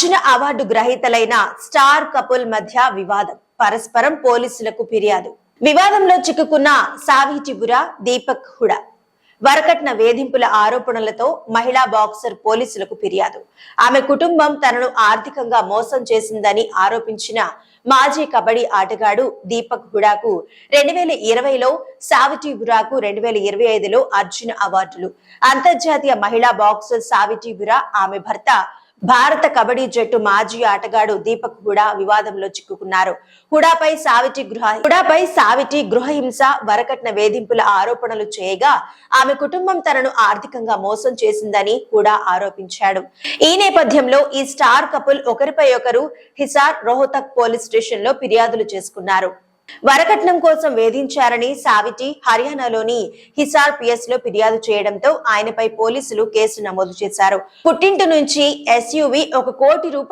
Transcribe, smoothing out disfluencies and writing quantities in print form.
Arjuna award గ్రహీతలైన star couple మధ్య వివాదం, పరస్పరం పోలీసులకు ఫిర్యాదు. వివాదంలో చిక్కుకున్న సావిటిబురా దీపక్ హుడా వరకట్న వేధింపుల ఆరోపణలతో మహిళా బాక్సర్ పోలీసులకు ఫిర్యాదు. ఆమె కుటుంబం తనను ఆర్థికంగా మోసం చేసిందని ఆరోపించిన మాజీ కబడ్డీ ఆటగాడు దీపక్ హుడాకు 2020లో, సావిటిబురాకు 2025లో అర్జున అవార్డులు. అంతర్జాతీయ మహిళా బాక్సర్ సావిటిబురా, ఆమె భర్త భారత కబడ్డీ జట్టు మాజీ ఆటగాడు దీపక్ హుడా వివాదంలో చిక్కుకున్నారు. హుడాపై సావిటి గృహహింస, వరకట్న వేధింపుల ఆరోపణలు చేయగా ఆమె కుటుంబం తనను ఆర్థికంగా మోసం చేసిందని హుడా ఆరోపించాడు. ఈ నేపథ్యంలో ఈ స్టార్ కపుల్ ఒకరిపై ఒకరు హిసార్ రోహతక్ పోలీస్ స్టేషన్ లో ఫిర్యాదులు చేసుకున్నారు. వరకట్నం కోసం వేధించారని సావిటి హర్యానాలోని హిసార్ పిఎస్ లో ఫిర్యాదు చేయడంతో ఆయనపై పోలీసులు కేసు నమోదు చేశారు. పుట్టింటి నుంచి SUV ₹1 కోటి